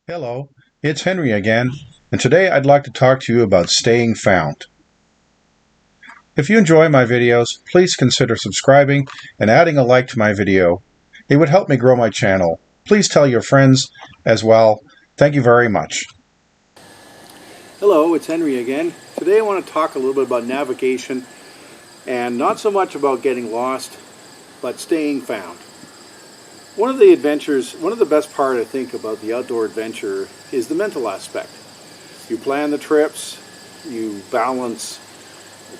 Hello, it's Henry again, and today I'd like to talk to you about staying found. If you enjoy my videos, please consider subscribing and adding a like to my video. It would help me grow my channel. Please tell your friends as well. Thank you very much. Hello, it's Henry again. Today I want to talk a little bit about navigation and not so much about getting lost, but staying found. One of the best part I think about the outdoor adventure is the mental aspect. You plan the trips, you balance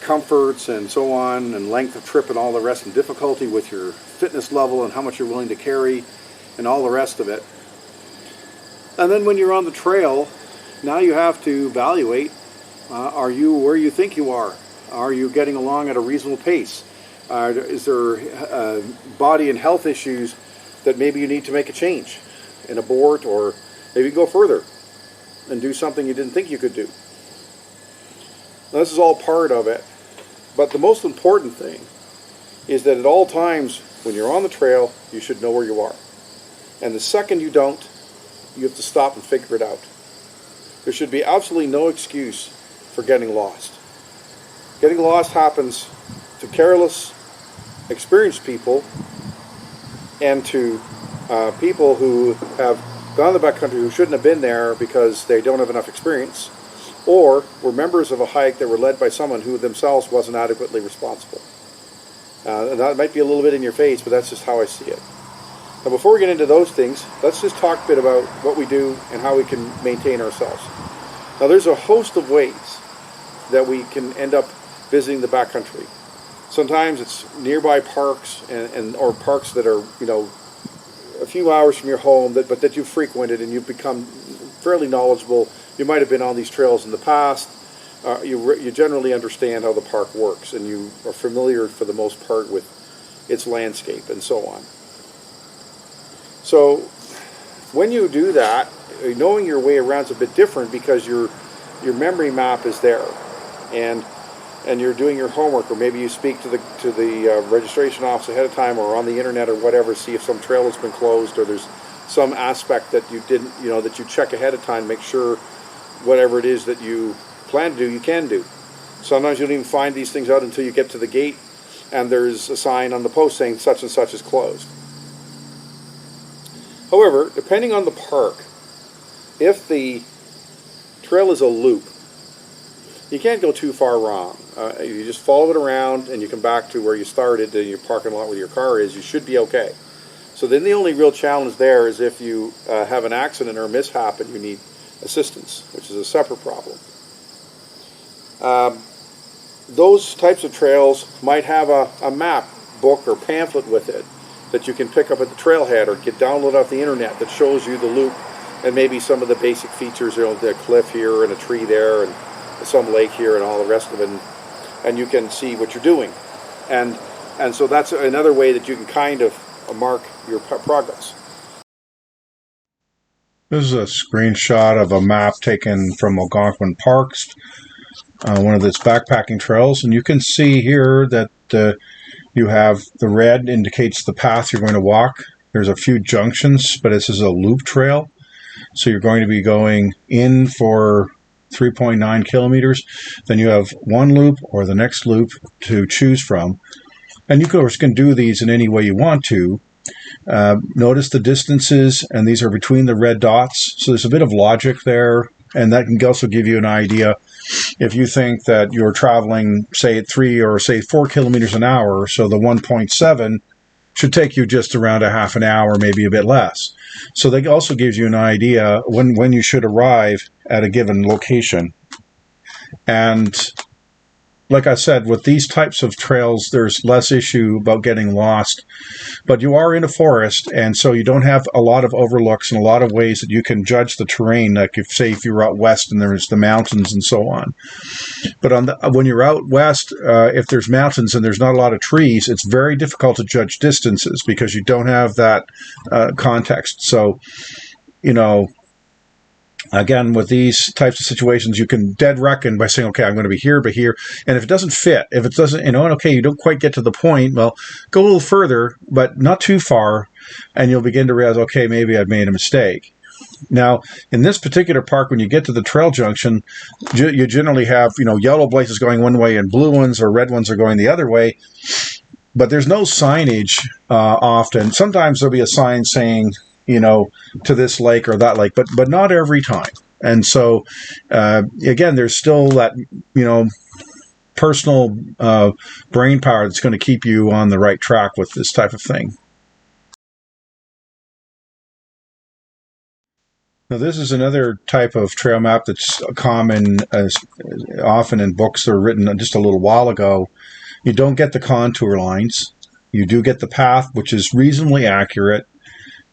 comforts and so on, and length of trip and all the rest, and difficulty with your fitness level and how much you're willing to carry and all the rest of it. And then when you're on the trail, now you have to evaluate, are you where you think you are? Are you getting along at a reasonable pace? Is there body and health issues that maybe you need to make a change and abort, or maybe go further and do something you didn't think you could do? Now, this is all part of it, but the most important thing is that at all times when you're on the trail, you should know where you are. And the second you don't, you have to stop and figure it out. There should be absolutely no excuse for getting lost. Getting lost happens to careless, experienced people and to people who have gone to the backcountry who shouldn't have been there because they don't have enough experience, or were members of a hike that were led by someone who themselves wasn't adequately responsible. And that might be a little bit in your face, but that's just how I see it. Now, before we get into those things, let's just talk a bit about what we do and how we can maintain ourselves. Now, there's a host of ways that we can end up visiting the backcountry. Sometimes it's nearby parks or parks that are, a few hours from your home, but that you've frequented and you've become fairly knowledgeable. You might have been on these trails in the past. You generally understand how the park works, and you are familiar for the most part with its landscape and so on. So when you do that, knowing your way around is a bit different because your memory map is there, and you're doing your homework, or maybe you speak to the registration office ahead of time, or on the internet or whatever, see if some trail has been closed, or there's some aspect that you didn't, that you check ahead of time, make sure whatever it is that you plan to do, you can do. Sometimes you don't even find these things out until you get to the gate and there's a sign on the post saying such and such is closed. However, depending on the park, if the trail is a loop, you can't go too far wrong. You just follow it around and you come back to where you started, in your parking lot where your car is, you should be okay. So then the only real challenge there is if you have an accident or a mishap and you need assistance, which is a separate problem. Those types of trails might have a map, book, or pamphlet with it that you can pick up at the trailhead or get download off the internet that shows you the loop and maybe some of the basic features, the cliff here and a tree there and some lake here and all the rest of it, and you can see what you're doing. And so that's another way that you can kind of mark your progress. This is a screenshot of a map taken from Algonquin Parks, one of its backpacking trails, and you can see here that you have the red indicates the path you're going to walk. There's a few junctions, but this is a loop trail, so you're going to be going in for 3.9 kilometers. Then you have one loop or the next loop to choose from, and you of course can do these in any way you want to. Notice the distances, and these are between the red dots, so there's a bit of logic there, and that can also give you an idea. If you think that you're traveling, say, at 3 or say 4 kilometers an hour, so the 1.7 should take you just around a half an hour, maybe a bit less. So that also gives you an idea when you should arrive at a given location. And like I said, with these types of trails, there's less issue about getting lost. But you are in a forest, and so you don't have a lot of overlooks and a lot of ways that you can judge the terrain, like if you're out west and there's the mountains and so on. But when you're out west, if there's mountains and there's not a lot of trees, it's very difficult to judge distances because you don't have that context. So, again, with these types of situations, you can dead reckon by saying, okay, I'm going to be here, but here. And if it doesn't fit, if it doesn't, okay, you don't quite get to the point, well, go a little further, but not too far, and you'll begin to realize, okay, maybe I've made a mistake. Now, in this particular park, when you get to the trail junction, you generally have, yellow places going one way and blue ones or red ones are going the other way. But there's no signage often. Sometimes there'll be a sign saying, to this lake or that lake, but not every time. And so, again, there's still that, personal brain power that's going to keep you on the right track with this type of thing. Now, this is another type of trail map that's common, as often in books that were written just a little while ago. You don't get the contour lines. You do get the path, which is reasonably accurate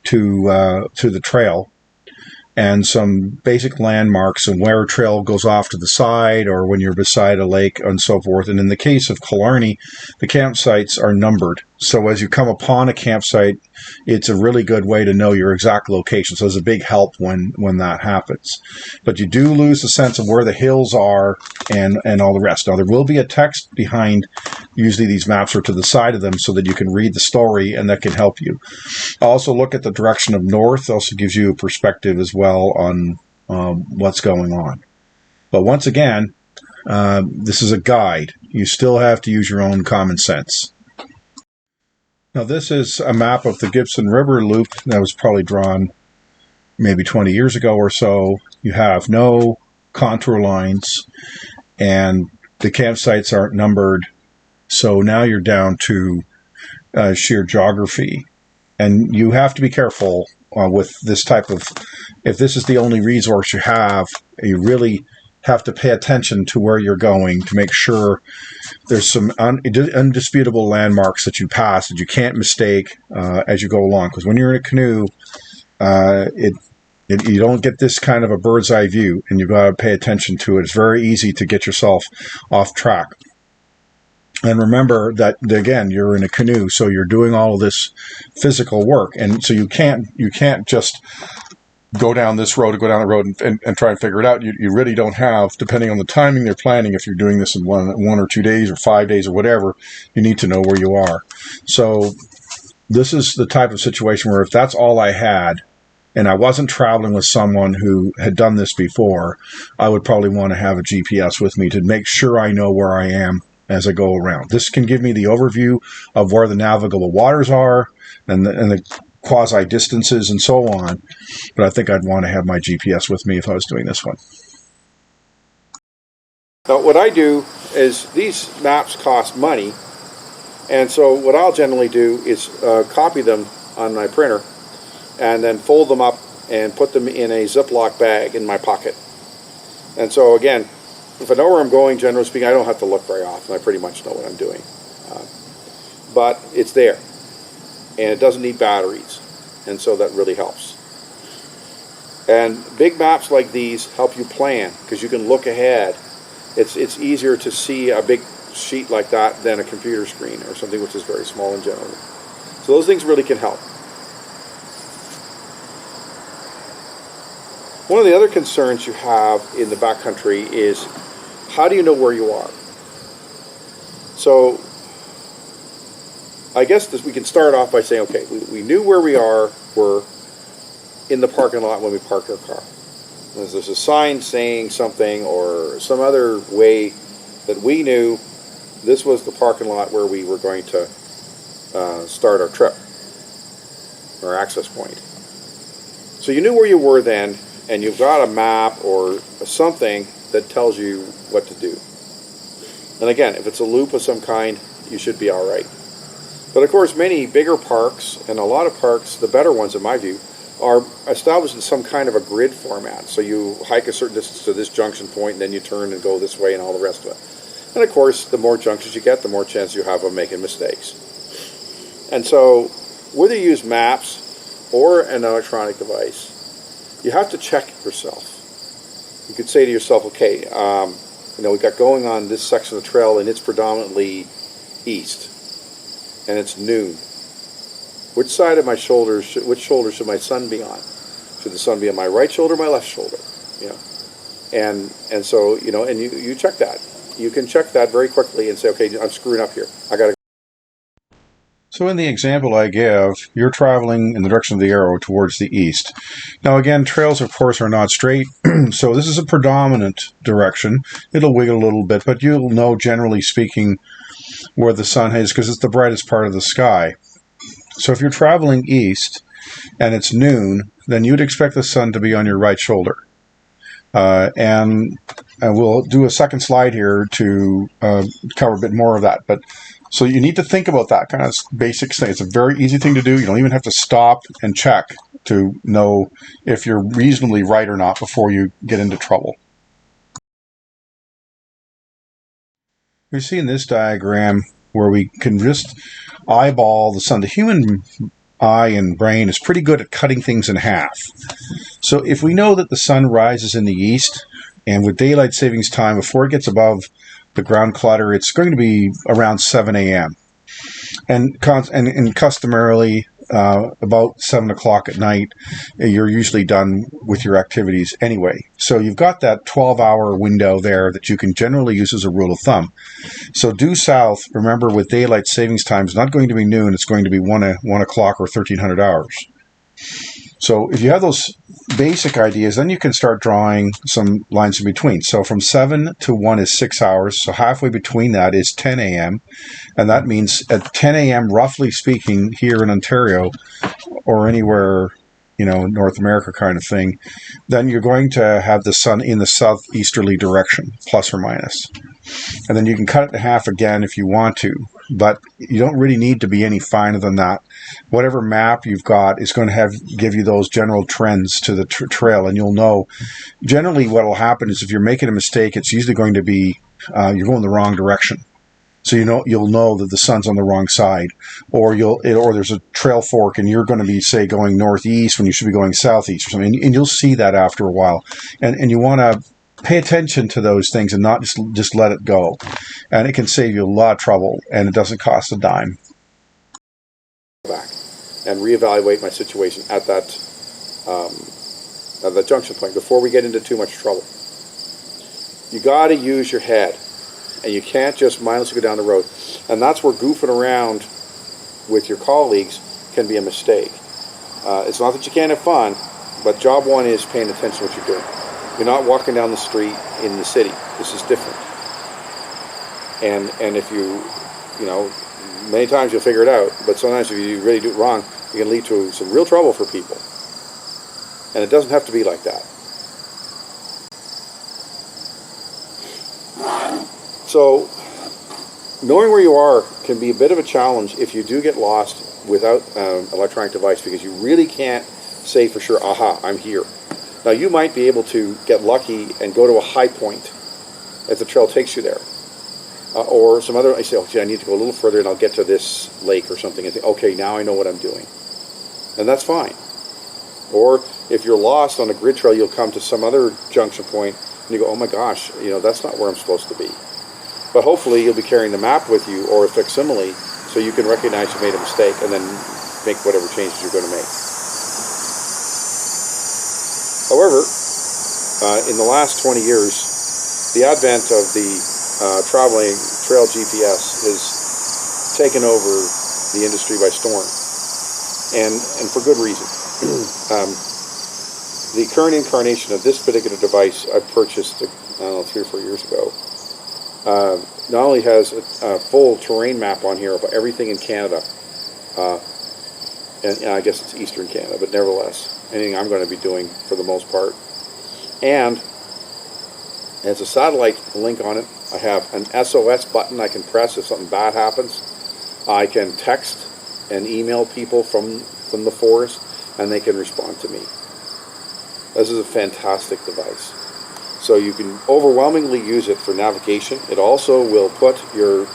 to the trail, and some basic landmarks and where a trail goes off to the side or when you're beside a lake and so forth. And in the case of Killarney, the campsites are numbered. So as you come upon a campsite, it's a really good way to know your exact location. So it's a big help when that happens. But you do lose the sense of where the hills are and all the rest. Now, there will be a text behind usually these maps or to the side of them so that you can read the story, and that can help you. Also look at the direction of north. Also gives you a perspective as well on what's going on. But once again, this is a guide. You still have to use your own common sense. Now, this is a map of the Gibson River Loop that was probably drawn maybe 20 years ago or so. You have no contour lines, and the campsites aren't numbered. So now you're down to sheer geography. And you have to be careful with this type of, if this is the only resource you have, you really have to pay attention to where you're going to make sure there's some undisputable landmarks that you pass that you can't mistake as you go along. Because when you're in a canoe, you don't get this kind of a bird's eye view, and you've got to pay attention to it. It's very easy to get yourself off track. And remember that, again, you're in a canoe, so you're doing all of this physical work. And so you can't just go down this road or go down the road and try and figure it out. You really don't have, depending on the timing they're planning, if you're doing this in one or 2 days or 5 days or whatever, you need to know where you are. So this is the type of situation where if that's all I had, and I wasn't traveling with someone who had done this before, I would probably want to have a GPS with me to make sure I know where I am as I go around. This can give me the overview of where the navigable waters are and the quasi distances and so on. But I think I'd want to have my GPS with me if I was doing this one. Now, what I do is these maps cost money, and so what I'll generally do is copy them on my printer and then fold them up and put them in a Ziploc bag in my pocket. And so again, if I know where I'm going, generally speaking, I don't have to look very often. I pretty much know what I'm doing. But it's there, and it doesn't need batteries, and so that really helps. And big maps like these help you plan, because you can look ahead. It's easier to see a big sheet like that than a computer screen or something which is very small in general. So those things really can help. One of the other concerns you have in the backcountry is, how do you know where you are? So I guess we can start off by saying, okay, we knew where we're in the parking lot when we parked our car. There's a sign saying something or some other way that we knew this was the parking lot where we were going to start our trip, our access point. So you knew where you were then, and you've got a map or something that tells you what to do. And again, if it's a loop of some kind, you should be all right. But of course, many bigger parks, and a lot of parks, the better ones in my view, are established in some kind of a grid format. So you hike a certain distance to this junction point, and then you turn and go this way and all the rest of it. And of course, the more junctions you get, the more chance you have of making mistakes. And so whether you use maps or an electronic device, you have to check yourself. You could say to yourself, okay, we got going on this section of the trail, and it's predominantly east, and it's noon. Which side of my shoulders, which shoulder should my sun be on? Should the sun be on my right shoulder or my left shoulder? And so, and you check that. You can check that very quickly and say, okay, I'm screwing up here. I got to. So in the example I give, you're traveling in the direction of the arrow towards the east. Now again, trails of course are not straight, so this is a predominant direction. It'll wiggle a little bit, but you'll know generally speaking where the sun is because it's the brightest part of the sky. So if you're traveling east and it's noon, then you'd expect the sun to be on your right shoulder. And we'll do a second slide here to cover a bit more of that. But so you need to think about that kind of basic thing. It's a very easy thing to do. You don't even have to stop and check to know if you're reasonably right or not before you get into trouble. We see in this diagram where we can just eyeball the sun. The human eye and brain is pretty good at cutting things in half. So if we know that the sun rises in the east, and with daylight savings time, before it gets above the ground clutter, it's going to be around 7 a.m. And customarily, about 7 o'clock at night, you're usually done with your activities anyway. So you've got that 12-hour window there that you can generally use as a rule of thumb. So due south, remember, with daylight savings time, is not going to be noon, it's going to be 1 o'clock or 1300 hours. So if you have those basic ideas, then you can start drawing some lines in between. So from 7 to 1 is 6 hours. So halfway between that is 10 a.m. And that means at 10 a.m., roughly speaking, here in Ontario or anywhere, North America kind of thing, then you're going to have the sun in the southeasterly direction, plus or minus. And then you can cut it in half again if you want to, but you don't really need to be any finer than that. Whatever map you've got is going to give you those general trends to the trail, and you'll know. Generally what will happen is if you're making a mistake, it's usually going to be you're going the wrong direction. So you'll know that the sun's on the wrong side, or there's a trail fork and you're going to be, say, going northeast when you should be going southeast or something, and you'll see that after a while, and you want to pay attention to those things and not just let it go, and it can save you a lot of trouble, and it doesn't cost a dime. Back and reevaluate my situation at that junction point before we get into too much trouble. You got to use your head. And you can't just mindlessly go down the road. And that's where goofing around with your colleagues can be a mistake. It's not that you can't have fun, but job one is paying attention to what you're doing. You're not walking down the street in the city. This is different. And if many times you'll figure it out, but sometimes if you really do it wrong, it can lead to some real trouble for people. And it doesn't have to be like that. So, knowing where you are can be a bit of a challenge if you do get lost without an electronic device, because you really can't say for sure, aha, I'm here. Now, you might be able to get lucky and go to a high point if the trail takes you there. Or some other, I say, okay, I need to go a little further and I'll get to this lake or something and think, okay, now I know what I'm doing. And that's fine. Or if you're lost on a grid trail, you'll come to some other junction point and you go, oh my gosh, that's not where I'm supposed to be. But hopefully you'll be carrying the map with you or a facsimile so you can recognize you made a mistake and then make whatever changes you're going to make. However, in the last 20 years, the advent of the traveling trail GPS has taken over the industry by storm, and for good reason. The current incarnation of this particular device I purchased, 3 or 4 years ago, not only has a full terrain map on here of everything in Canada, and I guess it's Eastern Canada, but nevertheless, anything I'm going to be doing for the most part. And it has a satellite link on it. I have an SOS button I can press if something bad happens. I can text and email people from the forest, and they can respond to me. This is a fantastic device. So you can overwhelmingly use it for navigation. It also will put your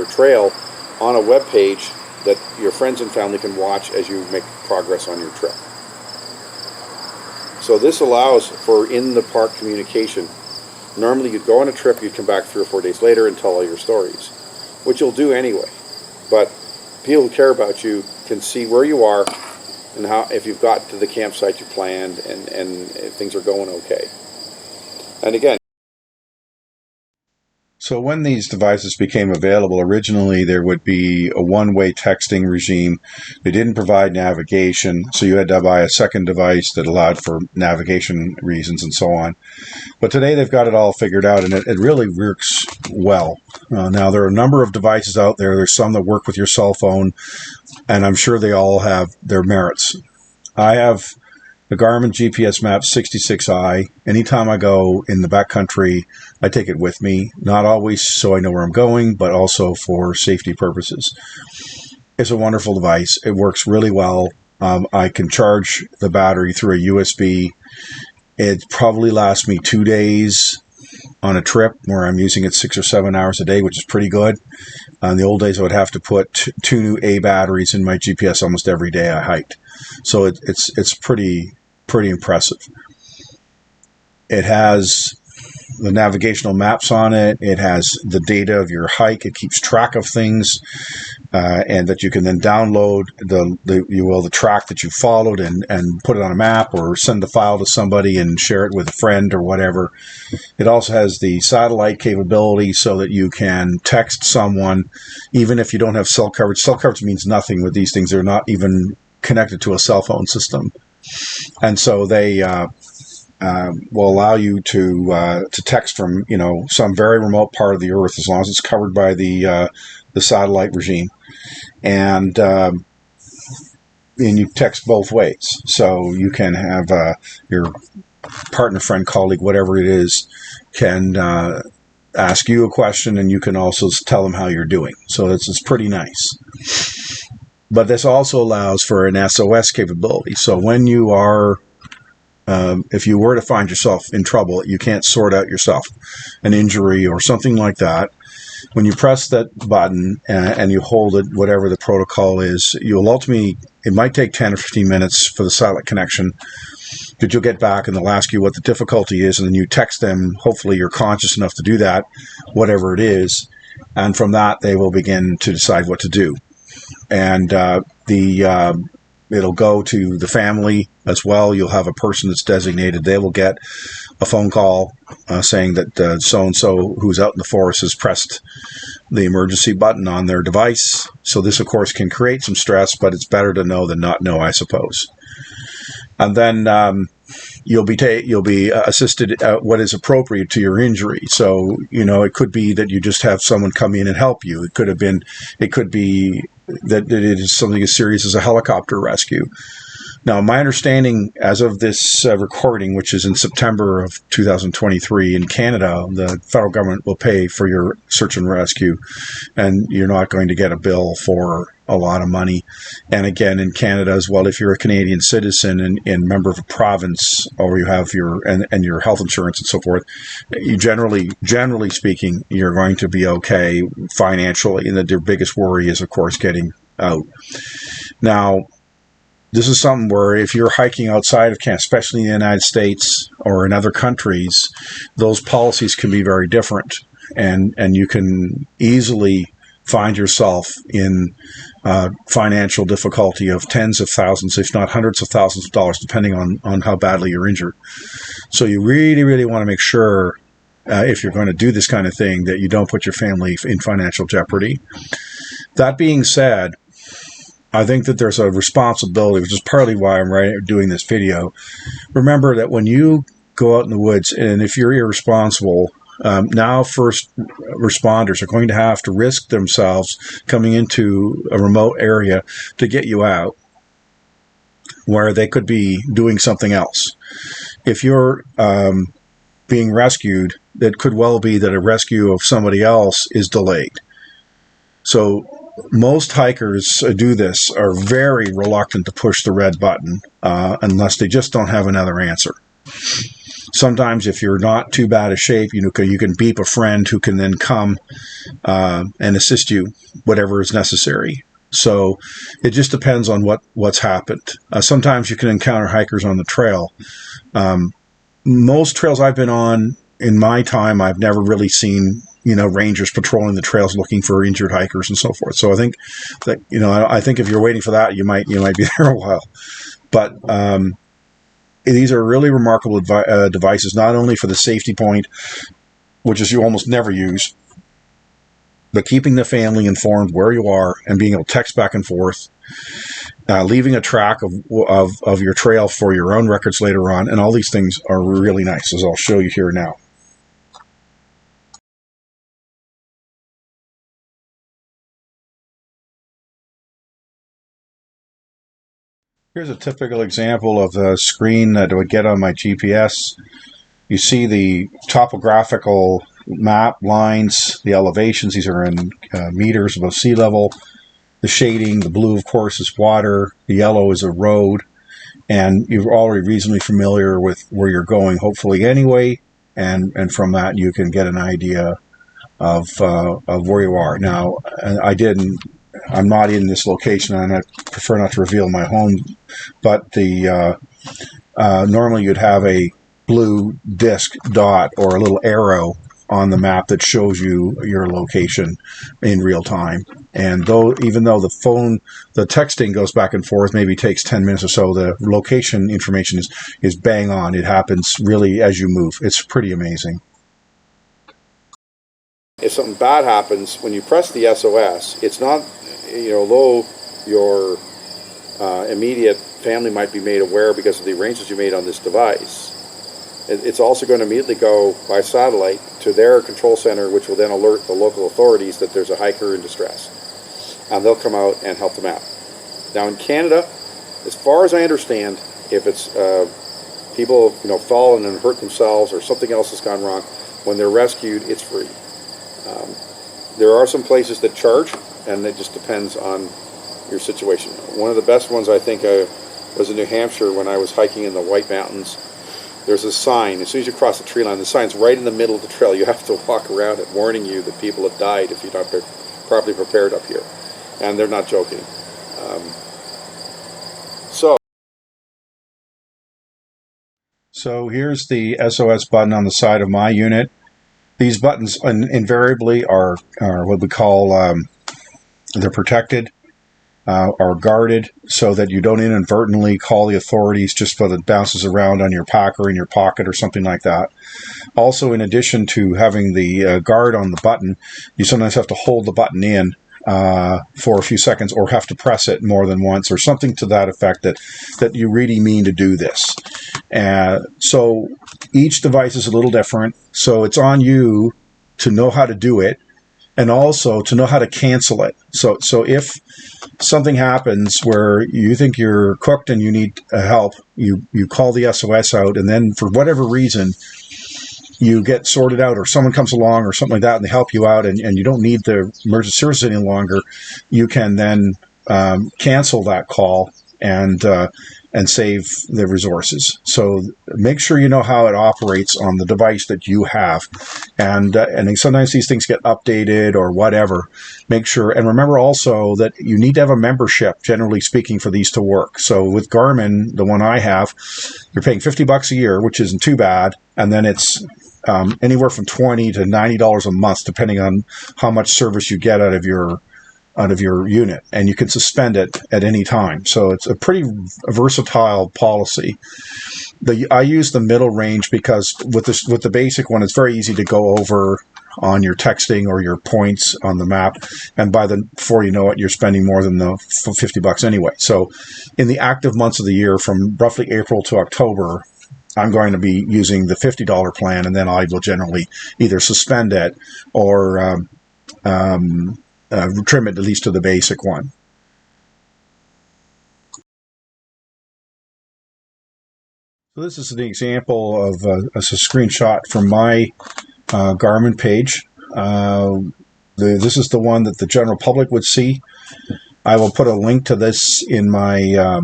trail on a web page that your friends and family can watch as you make progress on your trip. So this allows for in-the-park communication. Normally you'd go on a trip, you'd come back 3 or 4 days later and tell all your stories, which you'll do anyway. But people who care about you can see where you are and how, if you've got to the campsite you planned and if things are going okay. And again, So when these devices became available, originally there would be a one-way texting regime. They didn't provide navigation, so you had to buy a second device that allowed for navigation reasons and so on. But today they've got it all figured out, and it really works well. Now, there are a number of devices out there. There's some that work with your cell phone, and I'm sure they all have their merits. I have the Garmin GPS Map 66i. Anytime I go in the backcountry, I take it with me. Not always so I know where I'm going, but also for safety purposes. It's a wonderful device. It works really well. I can charge the battery through a USB. It probably lasts me 2 days on a trip where I'm using it 6 or 7 hours a day, which is pretty good. In the old days, I would have to put 2 new A batteries in my GPS almost every day I hiked. So it's pretty impressive. It has the navigational maps on it. It has the data of your hike. It keeps track of things, and that you can then download the track that you followed and put it on a map or send the file to somebody and share it with a friend or whatever. It also has the satellite capability so that you can text someone even if you don't have cell coverage. Cell coverage means nothing with these things. They're not even connected to a cell phone system. And so they will allow you to text from some very remote part of the earth as long as it's covered by the satellite regime, and you text both ways. So you can have your partner, friend, colleague, whatever it is, can ask you a question, and you can also tell them how you're doing. So it's pretty nice. But this also allows for an SOS capability. So when you are if you were to find yourself in trouble, you can't sort out yourself, an injury or something like that. When you press that button and you hold it, whatever the protocol is, you'll ultimately, it might take 10 or 15 minutes for the satellite connection, but you'll get back and they'll ask you what the difficulty is, and then you text them. Hopefully you're conscious enough to do that, whatever it is, and from that they will begin to decide what to do. And it'll go to the family as well. You'll have a person that's designated. They will get a phone call saying that so-and-so who's out in the forest has pressed the emergency button on their device. So this, of course, can create some stress, but it's better to know than not know, I suppose. And then you'll be assisted at what is appropriate to your injury. So, it could be that you just have someone come in and help you. It could be that it is something as serious as a helicopter rescue. Now, my understanding as of this recording, which is in September of 2023 in Canada, the federal government will pay for your search and rescue, and you're not going to get a bill for a lot of money. And again, in Canada as well, if you're a Canadian citizen and member of a province, or you have your health insurance and so forth, you generally speaking, you're going to be okay financially. And that your biggest worry is, of course, getting out. Now, this is something where if you're hiking outside of Canada, especially in the United States or in other countries, those policies can be very different, and you can easily find yourself in financial difficulty of tens of thousands, if not hundreds of thousands of dollars, depending on how badly you're injured. So you really, really want to make sure, if you're going to do this kind of thing, that you don't put your family in financial jeopardy. That being said, I think that there's a responsibility, which is partly why I'm doing this video. Remember that when you go out in the woods, and if you're irresponsible, now first responders are going to have to risk themselves coming into a remote area to get you out, where they could be doing something else. If you're being rescued, it could well be that a rescue of somebody else is delayed. So most hikers do this are very reluctant to push the red button unless they just don't have another answer. Sometimes if you're not too bad a shape, you can beep a friend who can then come and assist you, whatever is necessary. So it just depends on what's happened. Sometimes you can encounter hikers on the trail. Most trails I've been on in my time, I've never really seen rangers patrolling the trails looking for injured hikers and so forth. So I think that I think if you're waiting for that, you might be there a while. But these are really remarkable devices, not only for the safety point, which is you almost never use, but keeping the family informed where you are and being able to text back and forth, leaving a track of your trail for your own records later on, and all these things are really nice, as I'll show you here now. Here's a typical example of the screen that I would get on my GPS. You see the topographical map lines, the elevations. These are in meters above sea level. The shading, the blue, of course, is water. The yellow is a road. And you're already reasonably familiar with where you're going, hopefully anyway. And from that, you can get an idea of where you are. Now, I'm not in this location, and I prefer not to reveal my home, but normally you'd have a blue disc dot or a little arrow on the map that shows you your location in real time. And even though the texting goes back and forth, maybe takes 10 minutes or so, the location information is bang on. It happens really as you move. It's pretty amazing. If something bad happens, when you press the SOS, it's not, though your immediate family might be made aware because of the arrangements you made on this device, it's also going to immediately go by satellite to their control center, which will then alert the local authorities that there's a hiker in distress. And they'll come out and help them out. Now in Canada, as far as I understand, if it's people fallen and hurt themselves or something else has gone wrong, when they're rescued, it's free. There are some places that charge, and it just depends on your situation. One of the best ones, I think, was in New Hampshire when I was hiking in the White Mountains. There's a sign. As soon as you cross the tree line, the sign's right in the middle of the trail. You have to walk around it, warning you that people have died if you're not properly prepared up here. And they're not joking. So here's the SOS button on the side of my unit. These buttons invariably are what we call, they're protected, are guarded, so that you don't inadvertently call the authorities just so that it bounces around on your pack or in your pocket or something like that. Also, in addition to having the guard on the button, you sometimes have to hold the button in for a few seconds, or have to press it more than once, or something to that effect that you really mean to do this. So each device is a little different, so it's on you to know how to do it, and also to know how to cancel it. So if something happens where you think you're cooked and you need help, you call the SOS out, and then for whatever reason you get sorted out, or someone comes along or something like that and they help you out, and you don't need the emergency service any longer, you can then cancel that call and save the resources. So make sure you know how it operates on the device that you have. And sometimes these things get updated or whatever. Make sure, and remember also that you need to have a membership, generally speaking, for these to work. So with Garmin, the one I have, you're paying $50 a year, which isn't too bad. And then it's anywhere from $20 to $90 a month, depending on how much service you get out of your unit, and you can suspend it at any time. So it's a pretty versatile policy. I use the middle range because with the basic one, it's very easy to go over on your texting or your points on the map, and before you know it, you're spending more than the $50 anyway. So in the active months of the year, from roughly April to October, I'm going to be using the $50 plan, and then I will generally either suspend it or trim it at least to the basic one. So this is an example of a screenshot from my Garmin page. This is the one that the general public would see. I will put a link to this in my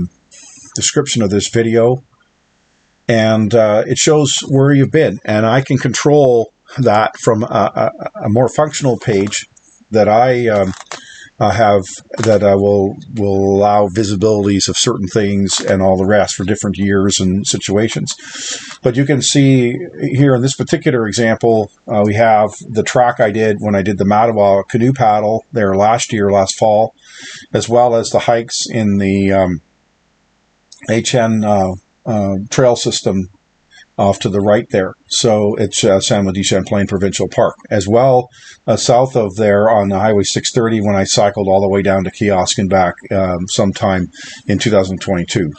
description of this video. And it shows where you've been. And I can control that from a more functional page that I have, that will allow visibilities of certain things and all the rest for different years and situations. But you can see here in this particular example, we have the track I did when I did the Mattawa canoe paddle there last fall, as well as the hikes in the HN trail system off to the right there. So it's San Luis de Champlain Provincial Park. As well, south of there on the Highway 630 when I cycled all the way down to Kiosk and back sometime in 2022.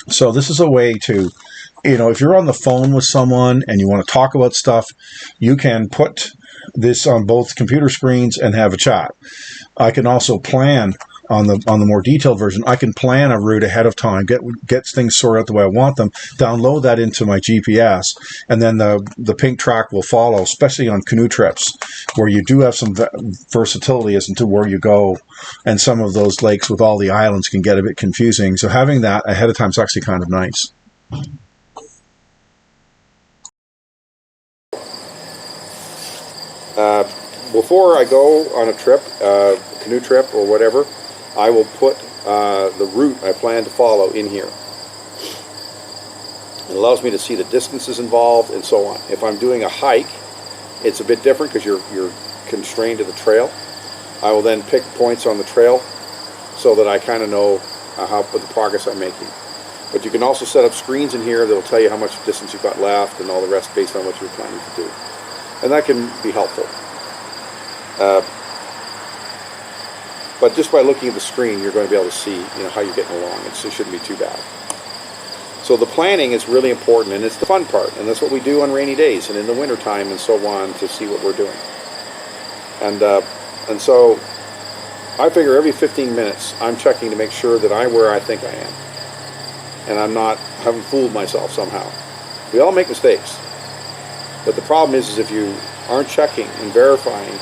So this is a way to, if you're on the phone with someone and you want to talk about stuff, you can put this on both computer screens and have a chat. I can also plan on the more detailed version. I can plan a route ahead of time, get things sorted out the way I want them, download that into my GPS, and then the pink track will follow, especially on canoe trips where you do have some versatility as to where you go, and some of those lakes with all the islands can get a bit confusing. So having that ahead of time is actually kind of nice. Before I go on a trip, canoe trip or whatever, I will put the route I plan to follow in here. It allows me to see the distances involved and so on. If I'm doing a hike, it's a bit different because you're constrained to the trail. I will then pick points on the trail so that I kind of know what the progress I'm making. But you can also set up screens in here that will tell you how much distance you've got left and all the rest based on what you're planning to do. And that can be helpful. But just by looking at the screen, you're going to be able to see, how you're getting along. It shouldn't be too bad. So the planning is really important, and it's the fun part, and that's what we do on rainy days and in the wintertime and so on to see what we're doing. And so I figure every 15 minutes I'm checking to make sure that I'm where I think I am, and haven't fooled myself somehow. We all make mistakes, but the problem is if you aren't checking and verifying,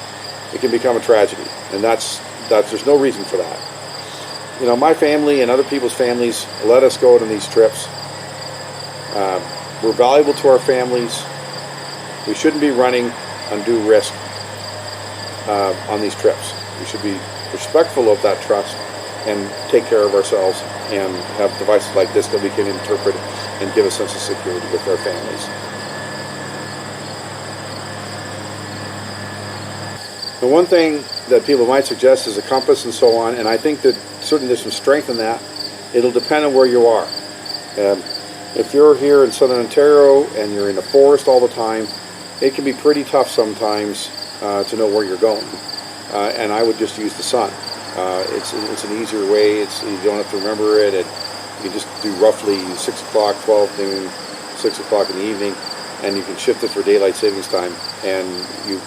it can become a tragedy, and there's no reason for that. My family and other people's families let us go on these trips. We're valuable to our families. We shouldn't be running undue risk on these trips. We should be respectful of that trust and take care of ourselves and have devices like this that we can interpret and give a sense of security with our families. The one thing that people might suggest is a compass and so on, and I think that certainly there's some strength in that. It'll depend on where you are. If you're here in southern Ontario and you're in the forest all the time, it can be pretty tough sometimes to know where you're going. And I would just use the sun. It's an easier way. You don't have to remember it. You just do roughly 6 o'clock, 12 noon, 6 o'clock in the evening, and you can shift it for daylight savings time, and you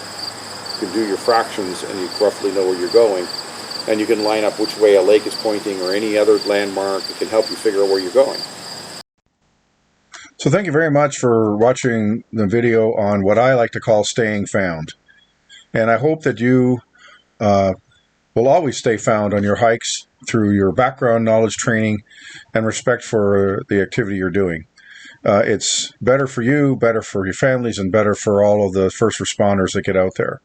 can do your fractions and you roughly know where you're going, and you can line up which way a lake is pointing or any other landmark that can help you figure out where you're going. So thank you very much for watching the video on what I like to call staying found, and I hope that you will always stay found on your hikes through your background knowledge, training, and respect for the activity you're doing. It's better for you, better for your families, and better for all of the first responders that get out there.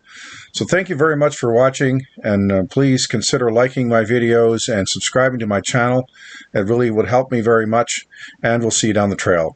So thank you very much for watching, and please consider liking my videos and subscribing to my channel. It really would help me very much, and we'll see you down the trail.